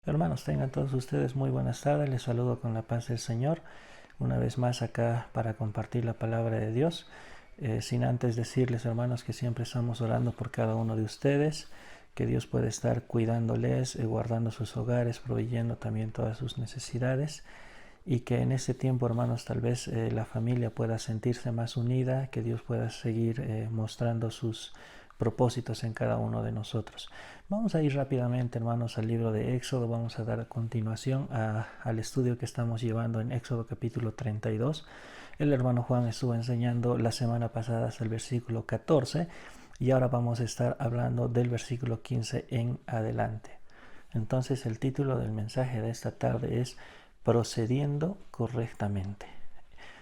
Hermanos, tengan todos ustedes muy buenas tardes. Les saludo con la paz del Señor. Una vez más acá para compartir la palabra de Dios. Sin antes decirles, hermanos, que siempre estamos orando por cada uno de ustedes. Que Dios puede estar cuidándoles, guardando sus hogares, proveyendo también todas sus necesidades. Y que en este tiempo, hermanos, tal vez la familia pueda sentirse más unida. Que Dios pueda seguir mostrando sus propósitos en cada uno de nosotros. Vamos a ir rápidamente, hermanos, al libro de Éxodo. Vamos a dar continuación al estudio que estamos llevando en Éxodo capítulo 32. El hermano Juan estuvo enseñando la semana pasada hasta el versículo 14 y ahora vamos a estar hablando del versículo 15 en adelante. Entonces el título del mensaje de esta tarde es Procediendo correctamente.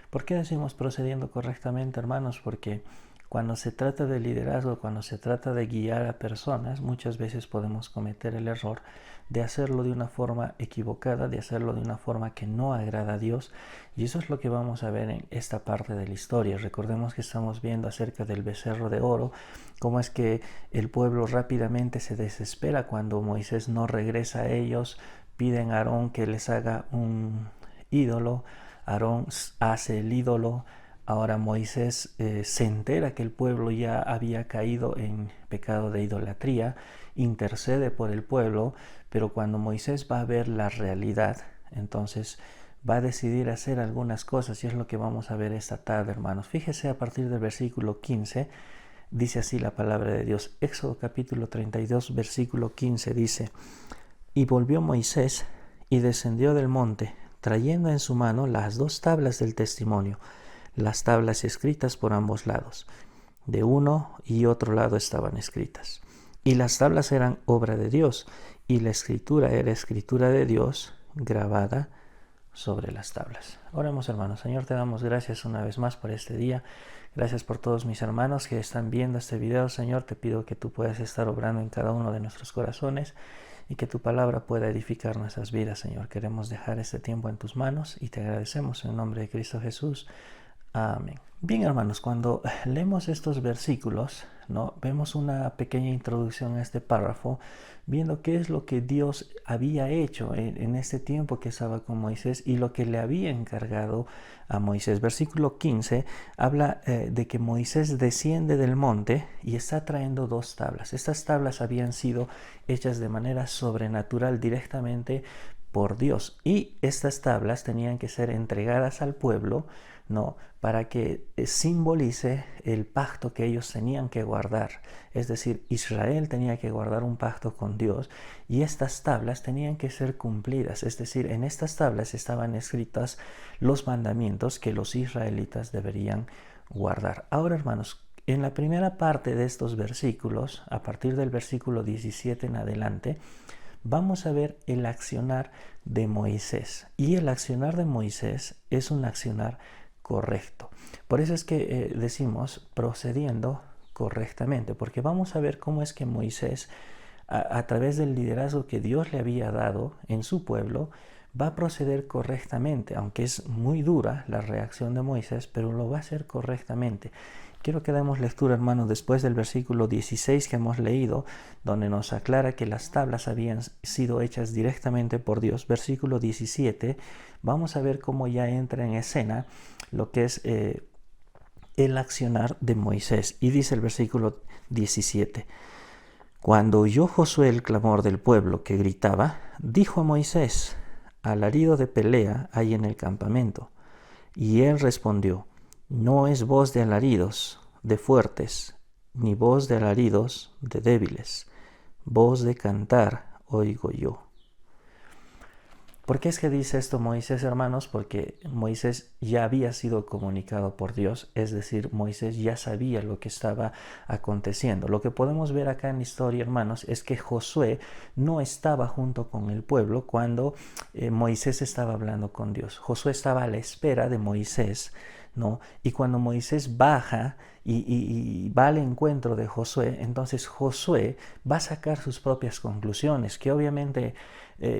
¿Por qué decimos procediendo correctamente, hermanos? Porque cuando se trata de liderazgo, cuando se trata de guiar a personas, muchas veces podemos cometer el error de hacerlo de una forma equivocada, de hacerlo de una forma que no agrada a Dios. Y eso es lo que vamos a ver en esta parte de la historia. Recordemos que estamos viendo acerca del becerro de oro, cómo es que el pueblo rápidamente se desespera cuando Moisés no regresa a ellos, piden a Aarón que les haga un ídolo. Aarón hace el ídolo. Ahora Moisés se entera que el pueblo ya había caído en pecado de idolatría, intercede por el pueblo, pero cuando Moisés va a ver la realidad, entonces va a decidir hacer algunas cosas y es lo que vamos a ver esta tarde, hermanos. Fíjese a partir del versículo 15, dice así la palabra de Dios. Éxodo capítulo 32, versículo 15 dice: Y volvió Moisés y descendió del monte, trayendo en su mano las dos tablas del testimonio, las tablas escritas por ambos lados. De uno y otro lado estaban escritas. Y las tablas eran obra de Dios, y la escritura era escritura de Dios grabada sobre las tablas. Oremos, hermanos. Señor, te damos gracias una vez más por este día. Gracias por todos mis hermanos que están viendo este video. Señor, te pido que tú puedas estar obrando en cada uno de nuestros corazones y que tu palabra pueda edificar nuestras vidas, Señor. Queremos dejar este tiempo en tus manos y te agradecemos en el nombre de Cristo Jesús. Amén. Bien, hermanos, cuando leemos estos versículos, ¿no?, vemos una pequeña introducción a este párrafo, viendo qué es lo que Dios había hecho en este tiempo que estaba con Moisés y lo que le había encargado a Moisés. Versículo 15 habla de que Moisés desciende del monte y está trayendo dos tablas. Estas tablas habían sido hechas de manera sobrenatural directamente por Dios, y estas tablas tenían que ser entregadas al pueblo, ¿no?, para que simbolice el pacto que ellos tenían que guardar. Es decir, Israel tenía que guardar un pacto con Dios y estas tablas tenían que ser cumplidas. Es decir, en estas tablas estaban escritas los mandamientos que los israelitas deberían guardar. Ahora, hermanos, en la primera parte de estos versículos, a partir del versículo 17 en adelante, vamos a ver el accionar de Moisés. Y el accionar de Moisés es un accionar correcto. Por eso es que decimos procediendo correctamente, porque vamos a ver cómo es que Moisés, a través del liderazgo que Dios le había dado en su pueblo, va a proceder correctamente, aunque es muy dura la reacción de Moisés, pero lo va a hacer correctamente. Quiero que demos lectura, hermanos, después del versículo 16 que hemos leído, donde nos aclara que las tablas habían sido hechas directamente por Dios. Versículo 17, vamos a ver cómo ya entra en escena lo que es el accionar de Moisés. Y dice el versículo 17: Cuando oyó Josué el clamor del pueblo que gritaba, dijo a Moisés: alarido de pelea hay en el campamento. Y él respondió: no es voz de alaridos de fuertes, ni voz de alaridos de débiles, voz de cantar oigo yo. ¿Por qué es que dice esto Moisés, hermanos? Porque Moisés ya había sido comunicado por Dios, es decir, Moisés ya sabía lo que estaba aconteciendo. Lo que podemos ver acá en la historia, hermanos, es que Josué no estaba junto con el pueblo cuando Moisés estaba hablando con Dios. Josué estaba a la espera de Moisés, ¿no? Y cuando Moisés baja y va al encuentro de Josué, entonces Josué va a sacar sus propias conclusiones, que obviamente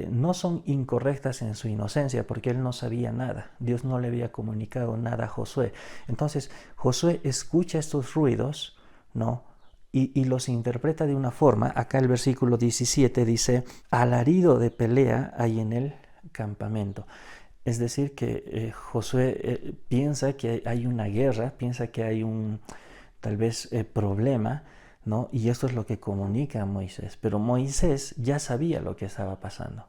no son incorrectas en su inocencia, porque él no sabía nada. Dios no le había comunicado nada a Josué. Entonces Josué escucha estos ruidos, ¿no?, y los interpreta de una forma. Acá el versículo 17 dice, alarido de pelea hay en el campamento. Es decir, que Josué piensa que hay una guerra, piensa que hay un tal vez problema, ¿no? Y esto es lo que comunica a Moisés. Pero Moisés ya sabía lo que estaba pasando.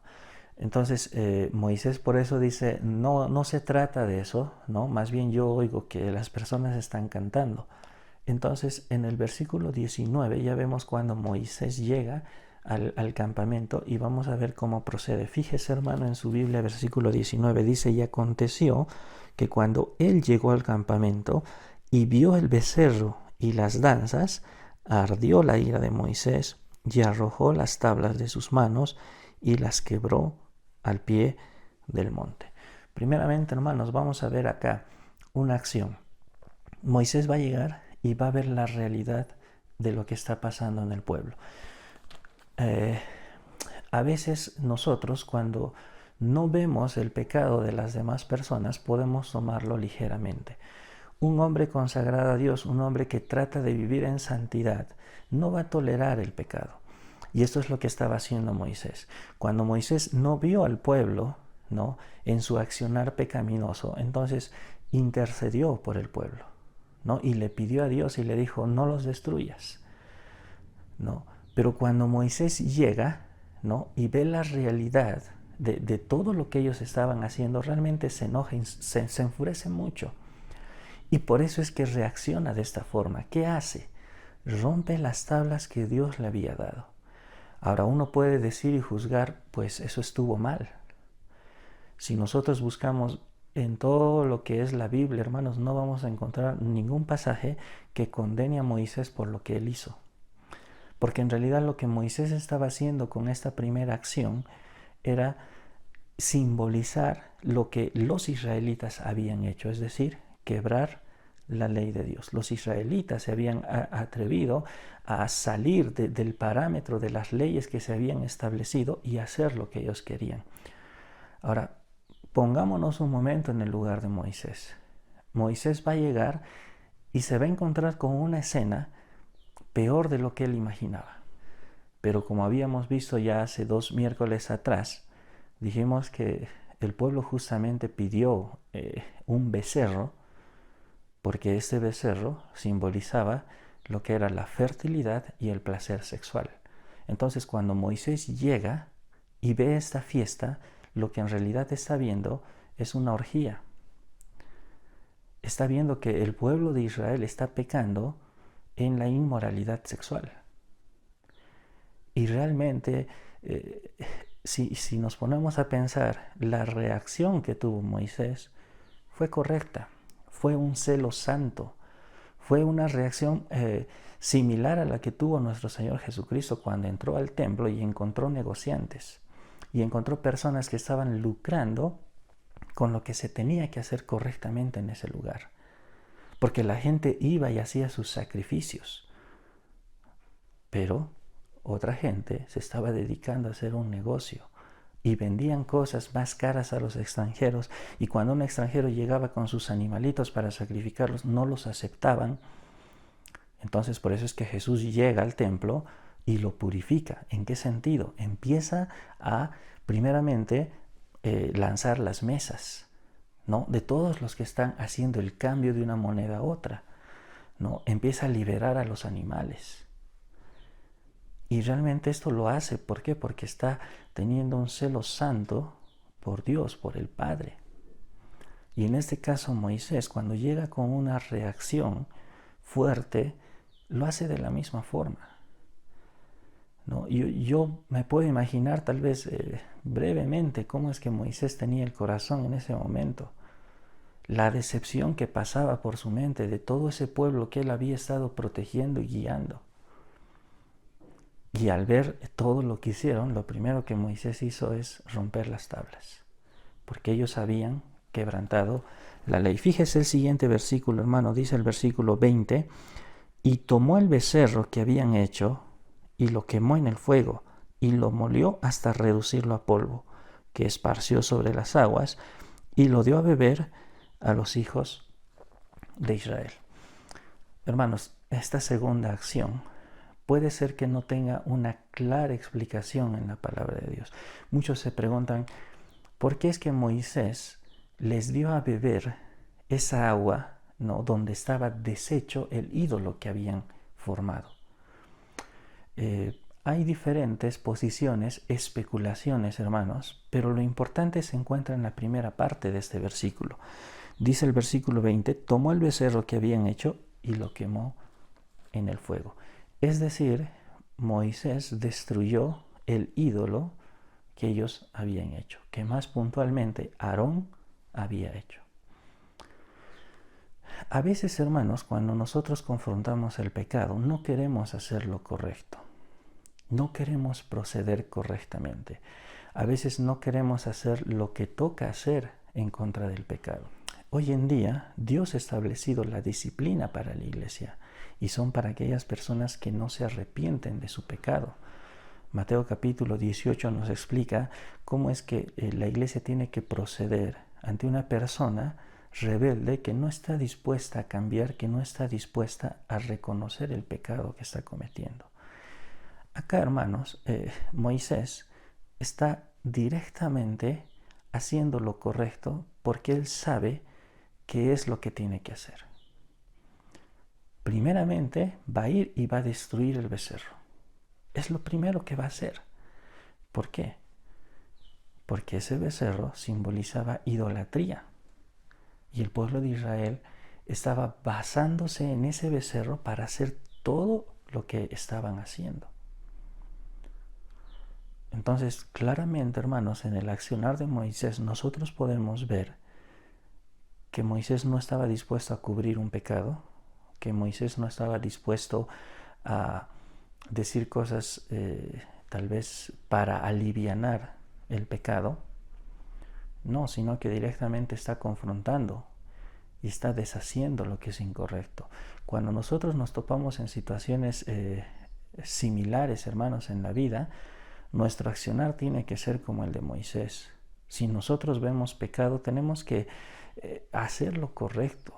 Entonces Moisés por eso dice, no, no se trata de eso, ¿no? Más bien yo oigo que las personas están cantando. Entonces en el versículo 19 ya vemos cuando Moisés llega al campamento y vamos a ver cómo procede. Fíjese, hermano, en su Biblia, versículo 19 dice, y aconteció que cuando él llegó al campamento y vio el becerro y las danzas, ardió la ira de Moisés y arrojó las tablas de sus manos y las quebró al pie del monte. Primeramente, hermanos, vamos a ver acá una acción. Moisés va a llegar y va a ver la realidad de lo que está pasando en el pueblo. A veces nosotros, cuando no vemos el pecado de las demás personas, podemos tomarlo ligeramente. Un hombre consagrado a Dios, un hombre que trata de vivir en santidad, no va a tolerar el pecado. Y esto es lo que estaba haciendo Moisés. Cuando Moisés no vio al pueblo, ¿no?, en su accionar pecaminoso, entonces intercedió por el pueblo, ¿no?, y le pidió a Dios y le dijo, no los destruyas, ¿no? Pero cuando Moisés llega, ¿no?, y ve la realidad de todo lo que ellos estaban haciendo, realmente se enoja, se enfurece mucho. Y por eso es que reacciona de esta forma. ¿Qué hace? Rompe las tablas que Dios le había dado. Ahora uno puede decir y juzgar, pues eso estuvo mal. Si nosotros buscamos en todo lo que es la Biblia, hermanos, no vamos a encontrar ningún pasaje que condene a Moisés por lo que él hizo. Porque en realidad lo que Moisés estaba haciendo con esta primera acción era simbolizar lo que los israelitas habían hecho, es decir, quebrar la ley de Dios. Los israelitas se habían atrevido a salir del parámetro de las leyes que se habían establecido y hacer lo que ellos querían. Ahora, pongámonos un momento en el lugar de Moisés. Moisés va a llegar y se va a encontrar con una escena peor de lo que él imaginaba. Pero como habíamos visto ya hace 2 miércoles atrás, dijimos que el pueblo justamente pidió un becerro, porque este becerro simbolizaba lo que era la fertilidad y el placer sexual. Entonces cuando Moisés llega y ve esta fiesta, lo que en realidad está viendo es una orgía. Está viendo que el pueblo de Israel está pecando en la inmoralidad sexual. Y realmente, si nos ponemos a pensar, la reacción que tuvo Moisés fue correcta, fue un celo santo, fue una reacción similar a la que tuvo nuestro Señor Jesucristo cuando entró al templo y encontró negociantes y encontró personas que estaban lucrando con lo que se tenía que hacer correctamente en ese lugar. Porque la gente iba y hacía sus sacrificios, pero otra gente se estaba dedicando a hacer un negocio y vendían cosas más caras a los extranjeros, y cuando un extranjero llegaba con sus animalitos para sacrificarlos, no los aceptaban. Entonces por eso es que Jesús llega al templo y lo purifica. ¿En qué sentido? Empieza a, primeramente, lanzar las mesas, ¿no?, de todos los que están haciendo el cambio de una moneda a otra, ¿no? Empieza a liberar a los animales. Y realmente esto lo hace, ¿por qué? Porque está teniendo un celo santo por Dios, por el Padre. Y en este caso Moisés, cuando llega con una reacción fuerte, lo hace de la misma forma, ¿no? Yo me puedo imaginar tal vez brevemente cómo es que Moisés tenía el corazón en ese momento. La decepción que pasaba por su mente de todo ese pueblo que él había estado protegiendo y guiando. Y al ver todo lo que hicieron, lo primero que Moisés hizo es romper las tablas, porque ellos habían quebrantado la ley. Fíjese el siguiente versículo, hermano, dice el versículo 20, y tomó el becerro que habían hecho y lo quemó en el fuego y lo molió hasta reducirlo a polvo, que esparció sobre las aguas, y lo dio a beber a los hijos de Israel. Hermanos, esta segunda acción puede ser que no tenga una clara explicación en la palabra de Dios. Muchos se preguntan, ¿por qué es que Moisés les dio a beber esa agua, ¿no?, donde estaba deshecho el ídolo que habían formado? Hay diferentes posiciones, especulaciones, hermanos, pero lo importante se encuentra en la primera parte de este versículo. Dice el versículo 20, tomó el becerro que habían hecho y lo quemó en el fuego. Es decir, Moisés destruyó el ídolo que ellos habían hecho, que más puntualmente Aarón había hecho. A veces, hermanos, cuando nosotros confrontamos el pecado, no queremos hacer lo correcto. No queremos proceder correctamente. A veces no queremos hacer lo que toca hacer en contra del pecado. Hoy en día, Dios ha establecido la disciplina para la iglesia y son para aquellas personas que no se arrepienten de su pecado. Mateo capítulo 18 nos explica cómo es que la iglesia tiene que proceder ante una persona rebelde que no está dispuesta a cambiar, que no está dispuesta a reconocer el pecado que está cometiendo. Acá, hermanos, Moisés está directamente haciendo lo correcto porque él sabe qué es lo que tiene que hacer. Primeramente, va a ir y va a destruir el becerro. Es lo primero que va a hacer. ¿Por qué? Porque ese becerro simbolizaba idolatría. Y el pueblo de Israel estaba basándose en ese becerro para hacer todo lo que estaban haciendo. Entonces, claramente, hermanos, en el accionar de Moisés, nosotros podemos ver que Moisés no estaba dispuesto a cubrir un pecado, que Moisés no estaba dispuesto a decir cosas tal vez para alivianar el pecado. No, sino que directamente está confrontando y está deshaciendo lo que es incorrecto. Cuando nosotros nos topamos en situaciones similares, hermanos, en la vida, nuestro accionar tiene que ser como el de Moisés. Si nosotros vemos pecado, tenemos que hacer lo correcto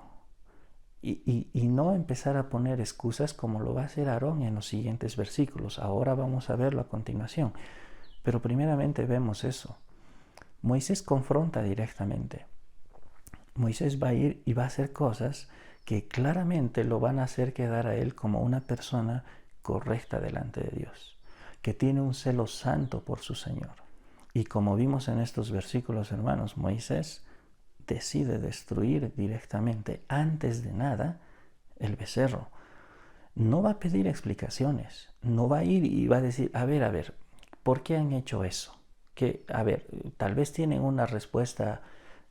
y no empezar a poner excusas como lo va a hacer Aarón en los siguientes versículos. Ahora vamos a verlo a continuación. Pero primeramente vemos eso. Moisés confronta directamente. Moisés va a ir y va a hacer cosas que claramente lo van a hacer quedar a él como una persona correcta delante de Dios, que tiene un celo santo por su Señor. Y como vimos en estos versículos, hermanos, Moisés decide destruir directamente, antes de nada, el becerro. No va a pedir explicaciones, no va a ir y va a decir, a ver, ¿por qué han hecho eso? Que, a ver, tal vez tienen una respuesta.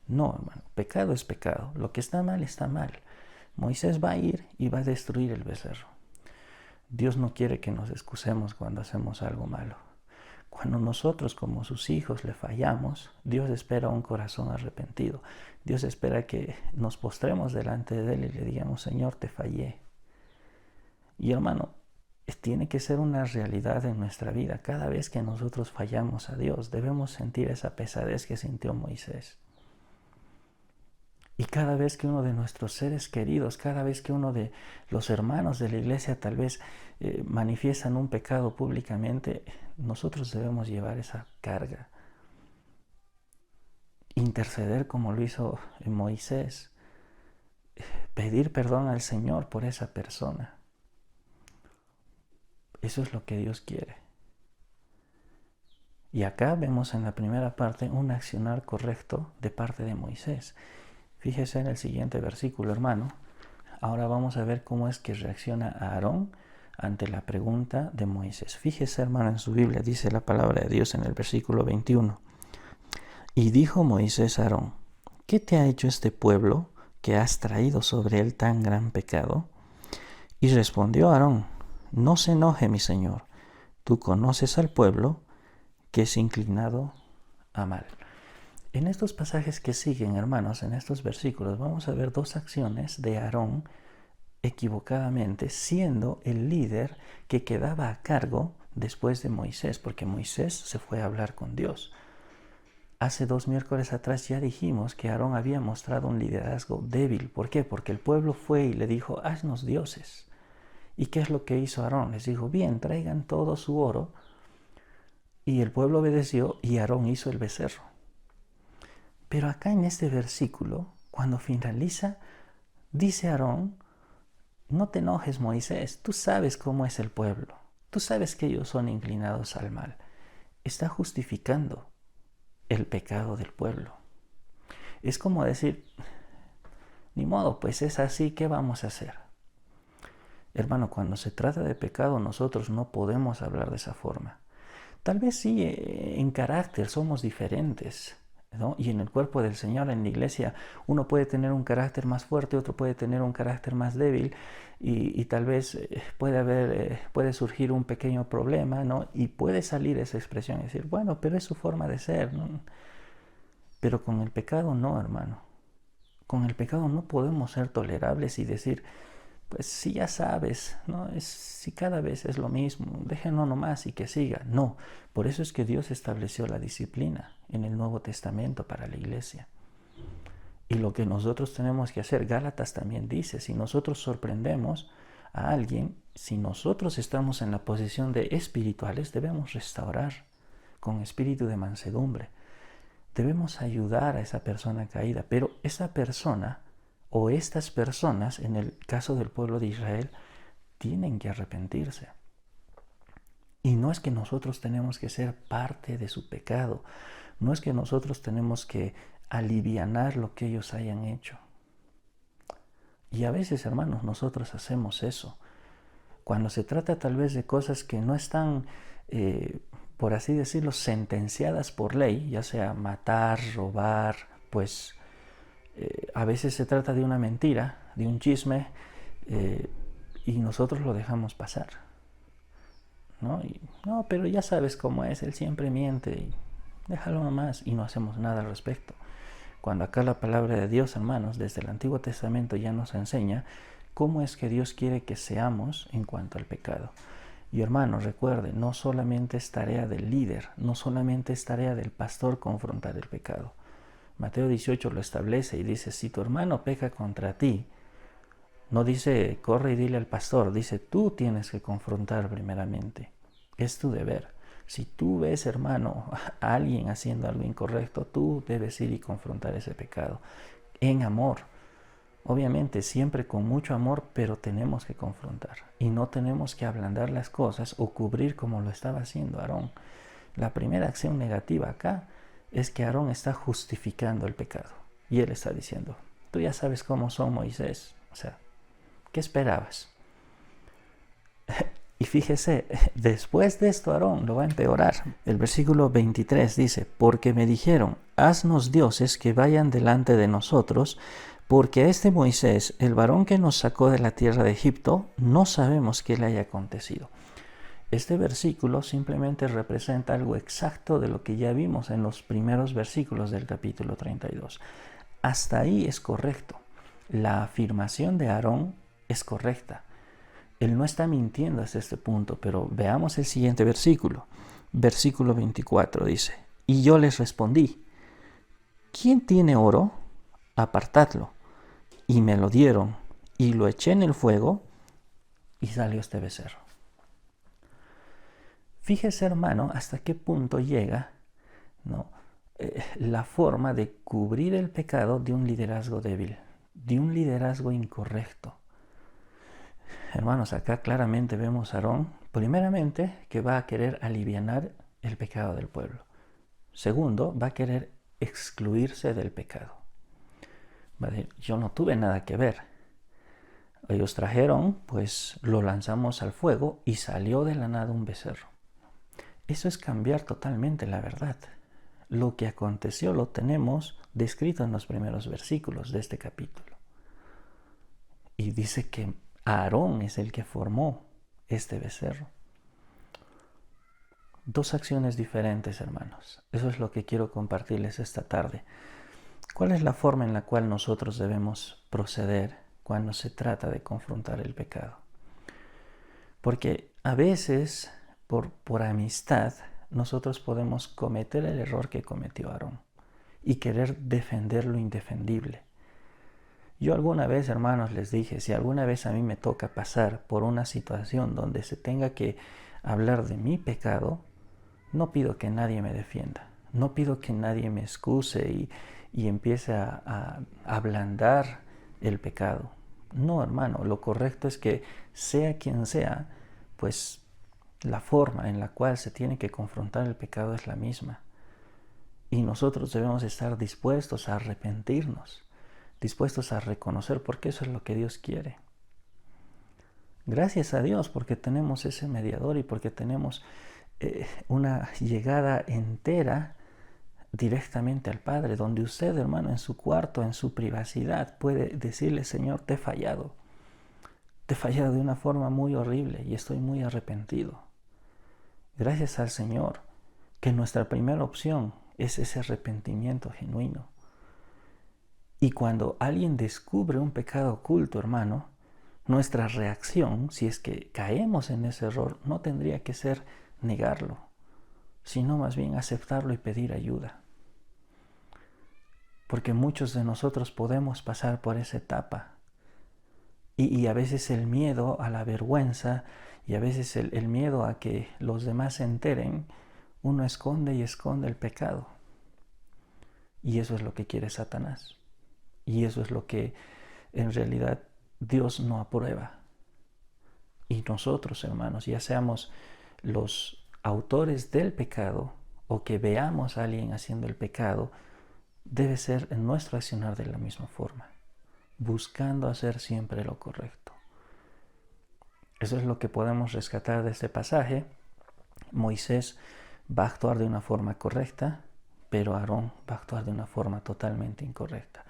No, hermano, pecado es pecado, lo que está mal está mal. Moisés va a ir y va a destruir el becerro. Dios no quiere que nos excusemos cuando hacemos algo malo. Cuando nosotros como sus hijos le fallamos, Dios espera un corazón arrepentido. Dios espera que nos postremos delante de Él y le digamos, Señor, te fallé. Y hermano, tiene que ser una realidad en nuestra vida. Cada vez que nosotros fallamos a Dios, debemos sentir esa pesadez que sintió Moisés. Y cada vez que uno de nuestros seres queridos, cada vez que uno de los hermanos de la iglesia tal vez manifiestan un pecado públicamente, nosotros debemos llevar esa carga. Interceder como lo hizo Moisés. Pedir perdón al Señor por esa persona. Eso es lo que Dios quiere. Y acá vemos en la primera parte un accionar correcto de parte de Moisés. Fíjese en el siguiente versículo, hermano. Ahora vamos a ver cómo es que reacciona Aarón ante la pregunta de Moisés. Fíjese, hermano, en su Biblia dice la palabra de Dios en el versículo 21. Y dijo Moisés a Aarón, ¿qué te ha hecho este pueblo que has traído sobre él tan gran pecado? Y respondió Aarón, no se enoje mi señor, tú conoces al pueblo que es inclinado a mal. En estos pasajes que siguen, hermanos, en estos versículos, vamos a ver dos acciones de Aarón equivocadamente, siendo el líder que quedaba a cargo después de Moisés, porque Moisés se fue a hablar con Dios. Hace 2 miércoles atrás ya dijimos que Aarón había mostrado un liderazgo débil. ¿Por qué? Porque el pueblo fue y le dijo, haznos dioses. ¿Y qué es lo que hizo Aarón? Les dijo, bien, traigan todo su oro. Y el pueblo obedeció y Aarón hizo el becerro. Pero acá en este versículo, cuando finaliza, dice Aarón, no te enojes, Moisés, tú sabes cómo es el pueblo. Tú sabes que ellos son inclinados al mal. Está justificando el pecado del pueblo. Es como decir, ni modo, pues es así, ¿qué vamos a hacer? Hermano, cuando se trata de pecado, nosotros no podemos hablar de esa forma. Tal vez sí, en carácter somos diferentes, ¿no? Y en el cuerpo del Señor, en la iglesia, uno puede tener un carácter más fuerte, otro puede tener un carácter más débil, y tal vez puede surgir un pequeño problema, ¿no? Y puede salir esa expresión y decir, bueno, pero es su forma de ser, ¿no? Pero con el pecado no, hermano. Con el pecado no podemos ser tolerables y decir, pues si ya sabes, ¿no? Si cada vez es lo mismo, déjenlo nomás y que siga. No, por eso es que Dios estableció la disciplina en el Nuevo Testamento para la iglesia. Y lo que nosotros tenemos que hacer, Gálatas también dice, si nosotros sorprendemos a alguien, si nosotros estamos en la posición de espirituales, debemos restaurar con espíritu de mansedumbre. Debemos ayudar a esa persona caída, pero esa persona o estas personas, en el caso del pueblo de Israel, tienen que arrepentirse. Y no es que nosotros tenemos que ser parte de su pecado, no es que nosotros tenemos que alivianar lo que ellos hayan hecho. Y a veces, hermanos, nosotros hacemos eso. Cuando se trata tal vez de cosas que no están, por así decirlo, sentenciadas por ley, ya sea matar, robar, pues a veces se trata de una mentira, de un chisme, y nosotros lo dejamos pasar, ¿no? Y, no, pero ya sabes cómo es, él siempre miente, y déjalo nomás, y no hacemos nada al respecto. Cuando acá la palabra de Dios, hermanos, desde el Antiguo Testamento ya nos enseña cómo es que Dios quiere que seamos en cuanto al pecado. Y hermanos, recuerden, no solamente es tarea del líder, no solamente es tarea del pastor confrontar el pecado. Mateo 18 lo establece y dice, si tu hermano peca contra ti, no dice corre y dile al pastor, dice tú tienes que confrontar primeramente. Es tu deber. Si tú ves, hermano, a alguien haciendo algo incorrecto, tú debes ir y confrontar ese pecado en amor. Obviamente siempre con mucho amor, pero tenemos que confrontar y no tenemos que ablandar las cosas o cubrir como lo estaba haciendo Aarón. La primera acción negativa acá es que Aarón está justificando el pecado y él está diciendo, tú ya sabes cómo son, Moisés, o sea, ¿qué esperabas? Y fíjese, después de esto Aarón lo va a empeorar. El versículo 23 dice, porque me dijeron, haznos dioses que vayan delante de nosotros, porque a este Moisés, el varón que nos sacó de la tierra de Egipto, no sabemos qué le haya acontecido. Este versículo simplemente representa algo exacto de lo que ya vimos en los primeros versículos del capítulo 32. Hasta ahí es correcto. La afirmación de Aarón es correcta. Él no está mintiendo hasta este punto, pero veamos el siguiente versículo. Versículo 24 dice, y yo les respondí, ¿quién tiene oro? Apartadlo. Y me lo dieron, y lo eché en el fuego, y salió este becerro. Fíjese, hermano, hasta qué punto llega, ¿no? La forma de cubrir el pecado de un liderazgo débil, de un liderazgo incorrecto. Hermanos, acá claramente vemos a Aarón, primeramente, que va a querer alivianar el pecado del pueblo. Segundo, va a querer excluirse del pecado. Va a decir, yo no tuve nada que ver. Ellos trajeron, pues lo lanzamos al fuego y salió de la nada un becerro. Eso es cambiar totalmente la verdad. Lo que aconteció lo tenemos descrito en los primeros versículos de este capítulo. Y dice que Aarón es el que formó este becerro. Dos acciones diferentes, hermanos. Eso es lo que quiero compartirles esta tarde. ¿Cuál es la forma en la cual nosotros debemos proceder cuando se trata de confrontar el pecado? Porque a veces, por amistad, nosotros podemos cometer el error que cometió Aarón y querer defender lo indefendible. Yo alguna vez, hermanos, les dije, si alguna vez a mí me toca pasar por una situación donde se tenga que hablar de mi pecado, no pido que nadie me defienda, no pido que nadie me excuse y empiece a ablandar el pecado. No, hermano, lo correcto es que sea quien sea, pues la forma en la cual se tiene que confrontar el pecado es la misma. Y nosotros debemos estar dispuestos a arrepentirnos, dispuestos a reconocer, porque eso es lo que Dios quiere. Gracias a Dios porque tenemos ese mediador y porque tenemos una llegada entera directamente al Padre, donde usted, hermano, en su cuarto, en su privacidad, puede decirle: Señor, te he fallado de una forma muy horrible y estoy muy arrepentido. Gracias al Señor que nuestra primera opción es ese arrepentimiento genuino. Y cuando alguien descubre un pecado oculto, hermano, nuestra reacción, si es que caemos en ese error, no tendría que ser negarlo, sino más bien aceptarlo y pedir ayuda. Porque muchos de nosotros podemos pasar por esa etapa. Y a veces el miedo a la vergüenza y a veces el miedo a que los demás se enteren, uno esconde y esconde el pecado. Y eso es lo que quiere Satanás. Y eso es lo que en realidad Dios no aprueba. Y nosotros, hermanos, ya seamos los autores del pecado o que veamos a alguien haciendo el pecado, debe ser en nuestro accionar de la misma forma, buscando hacer siempre lo correcto. Eso es lo que podemos rescatar de este pasaje. Moisés va a actuar de una forma correcta, pero Aarón va a actuar de una forma totalmente incorrecta.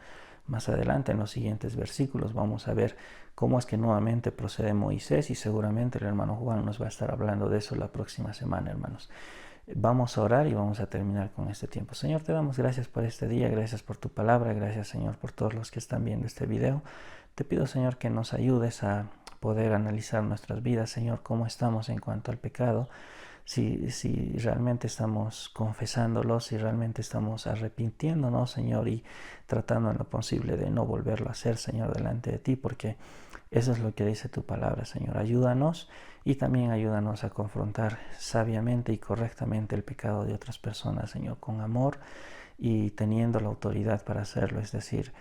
Más adelante, en los siguientes versículos, vamos a ver cómo es que nuevamente procede Moisés, y seguramente el hermano Juan nos va a estar hablando de eso la próxima semana, hermanos. Vamos a orar y vamos a terminar con este tiempo. Señor, te damos gracias por este día, gracias por tu palabra, gracias, Señor, por todos los que están viendo este video. Te pido, Señor, que nos ayudes a poder analizar nuestras vidas, Señor, cómo estamos en cuanto al pecado, si realmente estamos confesándolo, si realmente estamos arrepintiéndonos, Señor, y tratando en lo posible de no volverlo a hacer, Señor, delante de ti, porque eso es lo que dice tu palabra, Señor. Ayúdanos y también ayúdanos a confrontar sabiamente y correctamente el pecado de otras personas, Señor, con amor y teniendo la autoridad para hacerlo, es decir,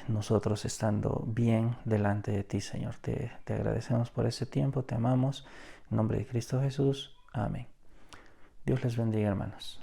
nosotros estando bien delante de ti, Señor. Te agradecemos por ese tiempo, te amamos. En nombre de Cristo Jesús. Amén. Dios les bendiga, hermanos.